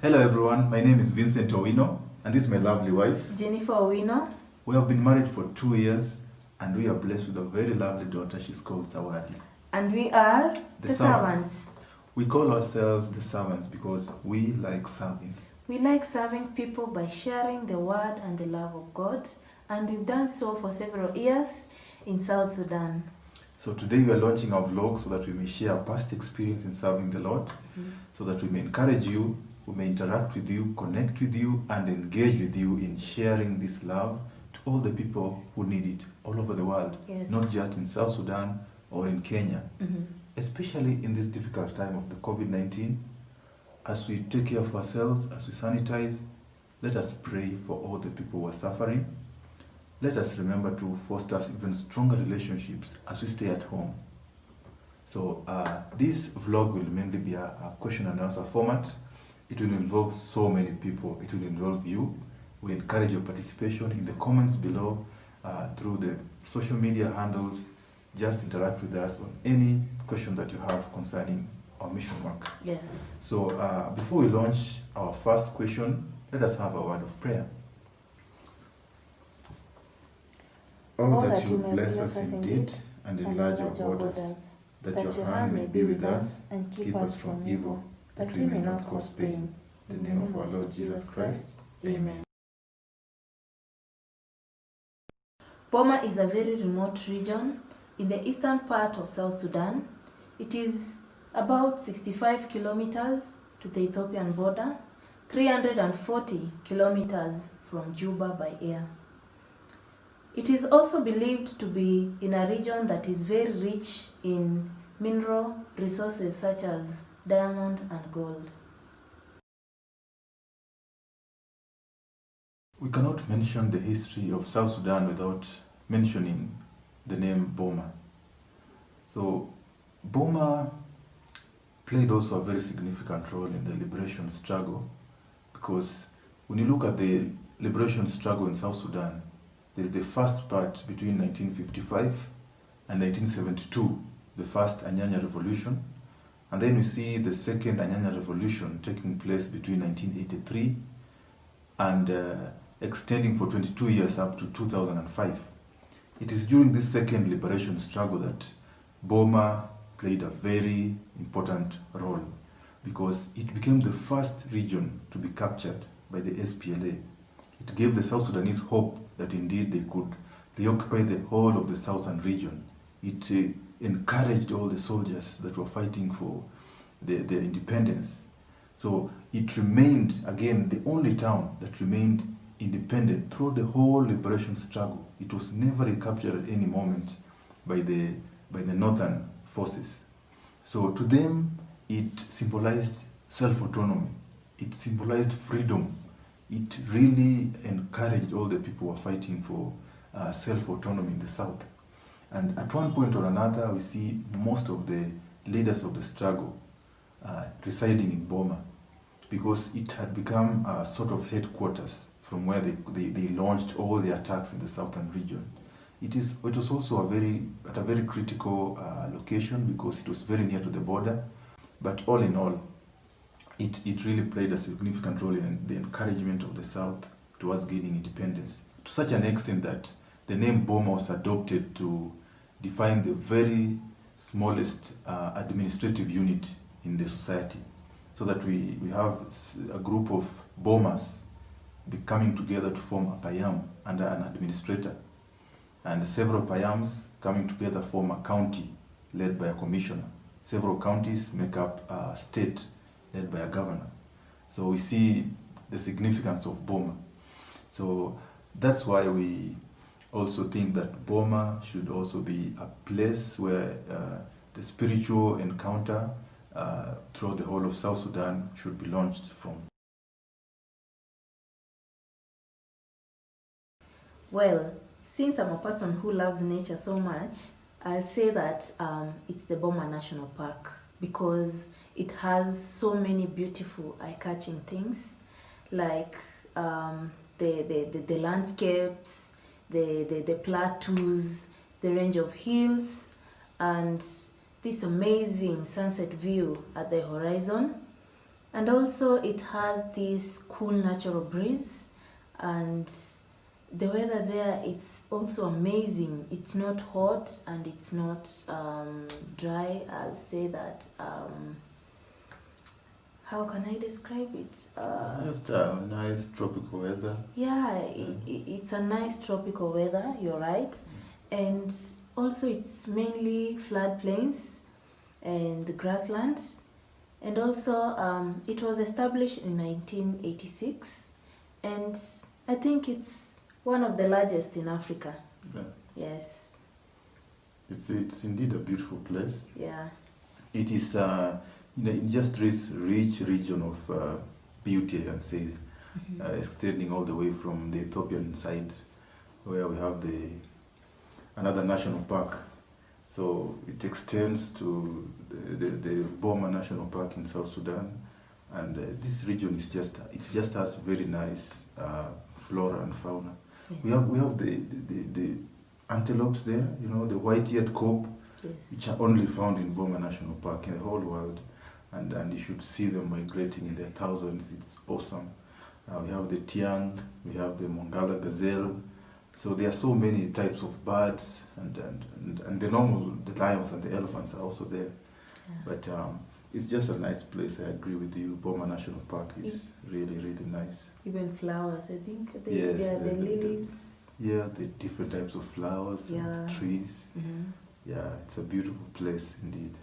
Hello everyone, my name is Vincent Owino and this is my lovely wife, Jennifer Owino. We have been married for 2 years and we are blessed with a very lovely daughter. She's called Zawadi. And we are the servants. We call ourselves the servants because we like serving. We like serving people by sharing the word and the love of God, and we've done so for several years in South Sudan. So today we are launching our vlog so that we may share our past experience in serving the Lord, so that we may encourage you, we may interact with you, connect with you, and engage with you in sharing this love to all the people who need it all over the world, not just in South Sudan or in Kenya. Especially in this difficult time of the COVID-19, as we take care of ourselves, as we sanitize, let us pray for all the people who are suffering. Let us remember to foster even stronger relationships as we stay at home. So this vlog will mainly be a question and answer format. It will involve so many people. It will involve you. We encourage your participation in the comments below, through the social media handles. Just interact with us on any question that you have concerning our mission work. Yes. So before we launch our first question, let us have a word of prayer. Oh, that you bless us indeed and enlarge our borders, that your hand may be with us and keep us from evil, that we may not cause pain. In the name of our Lord Jesus Christ. Amen. Boma is a very remote region in the eastern part of South Sudan. It is about 65 kilometers to the Ethiopian border, 340 kilometers from Juba by air. It is also believed to be in a region that is very rich in mineral resources such as diamond and gold. We cannot mention the history of South Sudan without mentioning the name Boma. So Boma played also a very significant role in the liberation struggle, because when you look at the liberation struggle in South Sudan, there's the first part between 1955 and 1972, the first Anyanya Revolution, and then we see the second Anyanya Revolution taking place between 1983 and extending for 22 years up to 2005. It is during this second liberation struggle that Boma played a very important role, because it became the first region to be captured by the SPLA. It gave the South Sudanese hope that indeed they could reoccupy the whole of the southern region. It encouraged all the soldiers that were fighting for their independence. So it remained, again, the only town that remained independent through the whole liberation struggle. It was never recaptured at any moment by the northern forces. So to them, it symbolized self-autonomy. It symbolized freedom. It really encouraged all the people who were fighting for self-autonomy in the south. And at one point or another, we see most of the leaders of the struggle residing in Boma, because it had become a sort of headquarters from where they launched all the attacks in the southern region. It was also at a very critical location, because it was very near to the border. But all in all, it really played a significant role in the encouragement of the South towards gaining independence, to such an extent that the name Boma was adopted to define the very smallest administrative unit in the society, so that we have a group of Bomas coming together to form a Payam under an administrator, and several Payams coming together form a county led by a commissioner. Several counties make up a state led by a governor. So we see the significance of Boma. So that's why we also think that Boma should also be a place where the spiritual encounter throughout the whole of South Sudan should be launched from. Well, since I'm a person who loves nature so much, I'll say that it's the Boma National Park, because it has so many beautiful eye-catching things, like the landscapes, the plateaus, the range of hills, and this amazing sunset view at the horizon. And also it has this cool natural breeze, and the weather there is also amazing. It's not hot and it's not dry. I'll say that. How can I describe it? Just nice tropical weather. Yeah, it's a nice tropical weather, you're right. And also it's mainly floodplains and grasslands. And also it was established in 1986, and I think it's one of the largest in Africa. Yeah. Yes. It's indeed a beautiful place. Yeah. It is in just this rich region of beauty, I can say, extending all the way from the Ethiopian side, where we have another national park. So it extends to the Boma National Park in South Sudan, and this region is just has very nice flora and fauna. Yes. We have the antelopes there, the white-eared cob, Yes. which are only found in Boma National Park in the whole world, and you should see them migrating in their thousands. It's awesome. We have the tiang, we have the Mongala gazelle. So there are so many types of birds, and the lions and the elephants are also there. Yeah. But it's just a nice place. I agree with you. Boma National Park is really, really nice. Even flowers, I think. Yes, There are the lilies. the different types of flowers and trees. Mm-hmm. Yeah, it's a beautiful place indeed.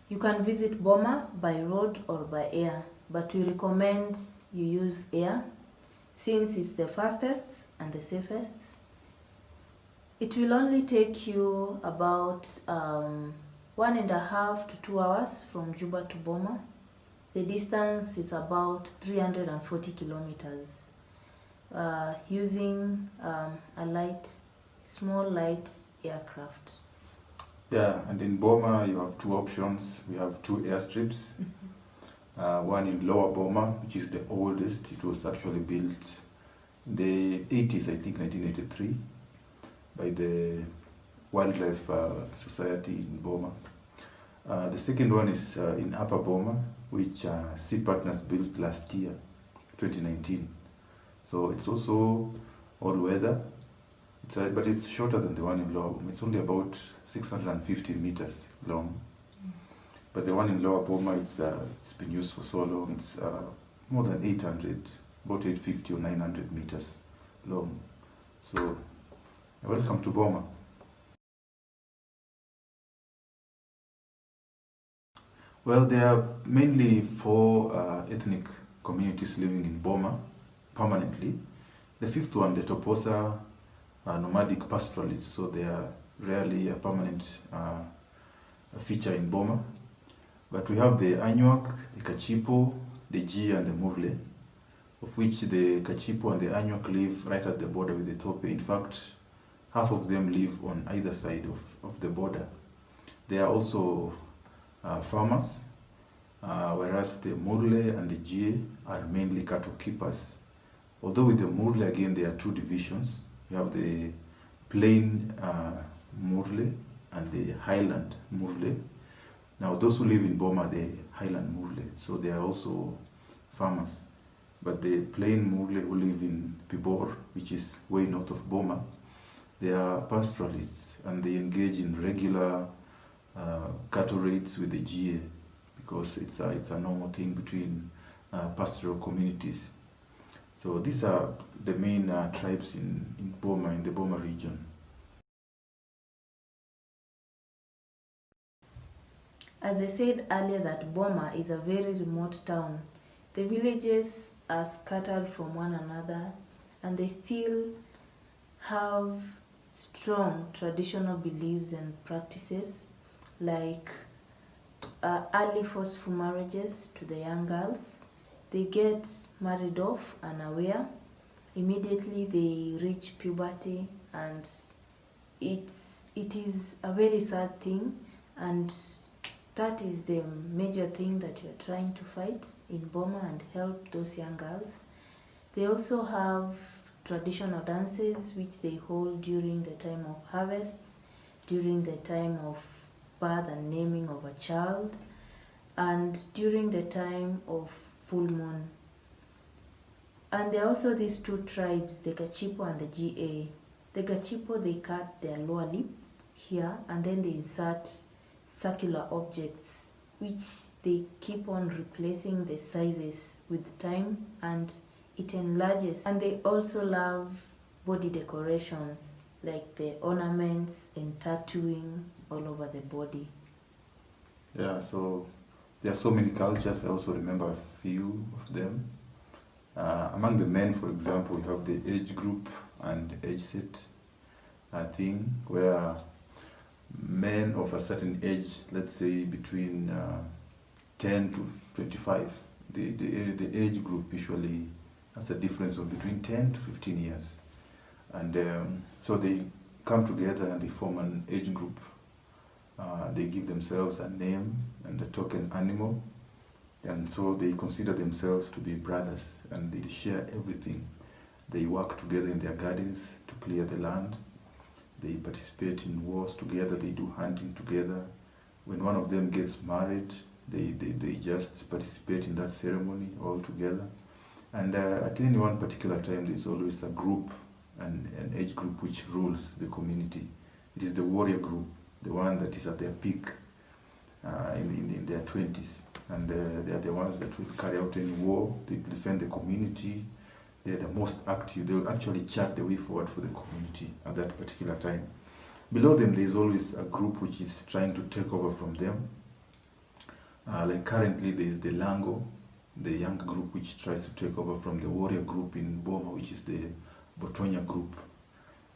You can visit Boma by road or by air, but we recommend you use air since it's the fastest and the safest. It will only take you about 1.5 to 2 hours from Juba to Boma. The distance is about 340 kilometers using a small light aircraft. Yeah, and in Boma you have two options. We have two airstrips. One in Lower Boma, which is the oldest. It was actually built in the 80s, I think 1983, by the Wildlife Society in Boma. The second one is in Upper Boma, which Sea Partners built last year, 2019. So it's also all weather. But it's shorter than the one in Lower Boma. It's only about 650 meters long. But the one in Lower Boma, it's been used for so long. It's more than 800, about 850 or 900 meters long. So, welcome to Boma. Well, there are mainly four ethnic communities living in Boma permanently. The fifth one, the Toposa, nomadic pastoralists, so they are rarely a permanent feature in Boma. But we have the Anuak, the Kachipo, the G, and the Murle, of which the Kachipo and the Anuak live right at the border with Ethiopia. In fact, half of them live on either side of the border. They are also farmers, whereas the Murle and the G are mainly cattle keepers. Although with the Murle, again, there are two divisions. You have the plain Murle and the highland Murle. Now, those who live in Boma, the highland Murle, so they are also farmers. But the plain Murle who live in Pibor, which is way north of Boma, they are pastoralists, and they engage in regular cattle raids with the GA, because it's a normal thing between pastoral communities. So these are the main tribes in Boma, in the Boma region. As I said earlier, that Boma is a very remote town. The villages are scattered from one another, and they still have strong traditional beliefs and practices, like early forceful marriages to the young girls. They get married off unaware. Immediately they reach puberty, and it is a very sad thing, and that is the major thing that you're trying to fight in Boma and help those young girls. They also have traditional dances which they hold during the time of harvests. during the time of birth and naming of a child, and during the time of full moon. And there are also these two tribes, the Gachipo and the GA. The Gachipo, they cut their lower lip here and then they insert circular objects which they keep on replacing the sizes with time, and it enlarges. And they also love body decorations like the ornaments and tattooing all over the body. Yeah, so there are so many cultures. I also remember a few of them. Among the men, for example, we have the age group and age set thing, where men of a certain age, let's say between 10 to 25, the age group usually has a difference of between 10 to 15 years. And so they come together and they form an age group. They give themselves a name and a token animal, and so they consider themselves to be brothers, and they share everything. They work together in their gardens to clear the land. They participate in wars together. They do hunting together. When one of them gets married, they just participate in that ceremony all together. And at any one particular time, there's always a group, an age group which rules the community. It is the warrior group, the one that is at their peak in their 20s. And they are the ones that will carry out any war. They defend the community. They are the most active. They will actually chart the way forward for the community at that particular time. Below them, there is always a group which is trying to take over from them. Like currently, there is the Lango, the young group which tries to take over from the warrior group in Boma, which is the Botonya group.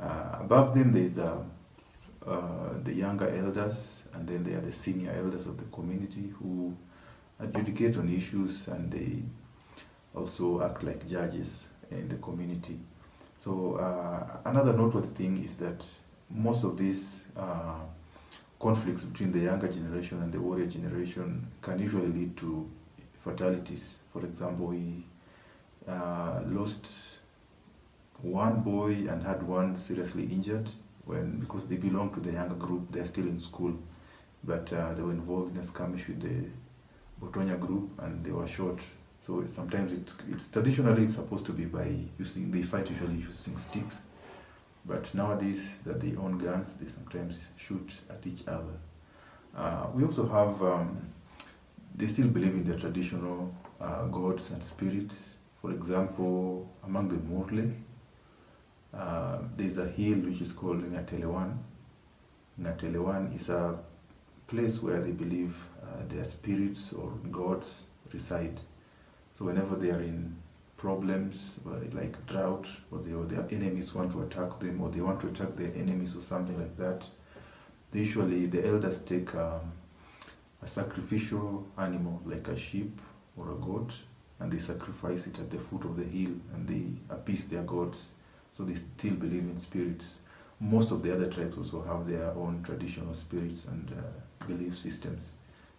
Above them, there is the younger elders, and then there are the senior elders of the community who adjudicate on issues, and they also act like judges in the community. So another noteworthy thing is that most of these conflicts between the younger generation and the warrior generation can usually lead to fatalities. For example, we lost one boy and had one seriously injured because they belong to the younger group. They're still in school, but they were involved in a skirmish with the Botonya group and they were shot. So sometimes it's traditionally supposed to be they fight usually using sticks, but nowadays that they own guns, they sometimes shoot at each other. We also have, they still believe in their traditional gods and spirits. For example, among the Murle, there's a hill which is called Ngatelewan. Ngatelewan is a place where they believe their spirits or gods reside. So whenever they are in problems, like drought, or their enemies want to attack them, or they want to attack their enemies or something like that, usually the elders take a sacrificial animal, like a sheep or a goat, and they sacrifice it at the foot of the hill, and they appease their gods. So they still believe in spirits. Most of the other tribes also have their own traditional spirits and belief systems,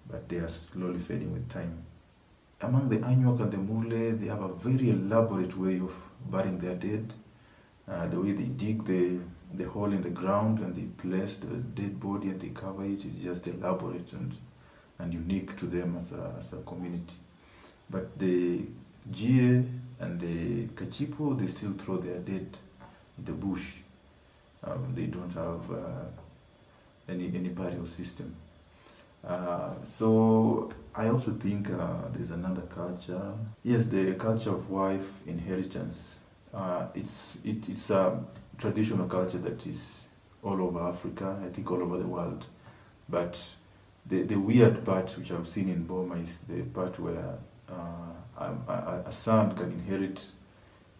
but they are slowly fading with time. Among the Anuak and the Murle, they have a very elaborate way of burying their dead. The way they dig the hole in the ground and they place the dead body and they cover it is just elaborate and unique to them as a community. But the GA and the Kachipo, they still throw their dead in the bush. They don't have any burial system. So I also think there's another culture. Yes, the culture of wife inheritance. It's a traditional culture that is all over Africa, I think all over the world. But the weird part which I've seen in Boma is the part where a son can inherit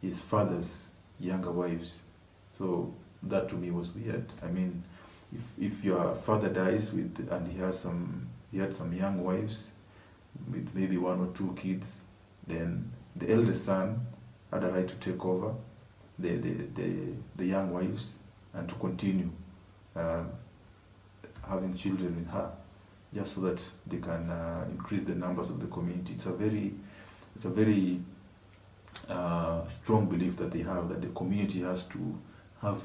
his father's younger wives. So that to me was weird. I mean, if your father dies and he had some young wives with maybe one or two kids, then the eldest son had a right to take over the young wives and to continue having children with her, just so that they can increase the numbers of the community. It's a very strong belief that they have, that the community has to have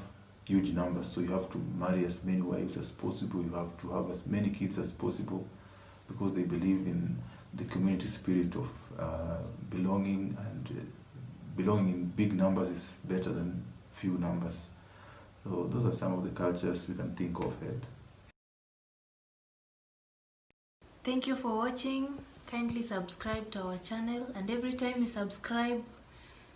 huge numbers. So you have to marry as many wives as possible. You have to have as many kids as possible, because they believe in the community spirit of belonging, and belonging in big numbers is better than few numbers. So those are some of the cultures we can think of here. Thank you for watching. Kindly subscribe to our channel, and every time you subscribe,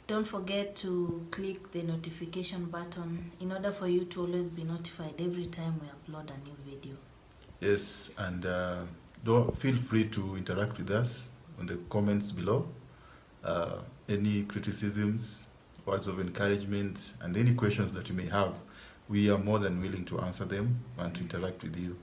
don't forget to click the notification button in order for you to always be notified every time we upload a new video. Yes, and don't feel free to interact with us on the comments below. Any criticisms, words of encouragement, and any questions that you may have, we are more than willing to answer them and to interact with you.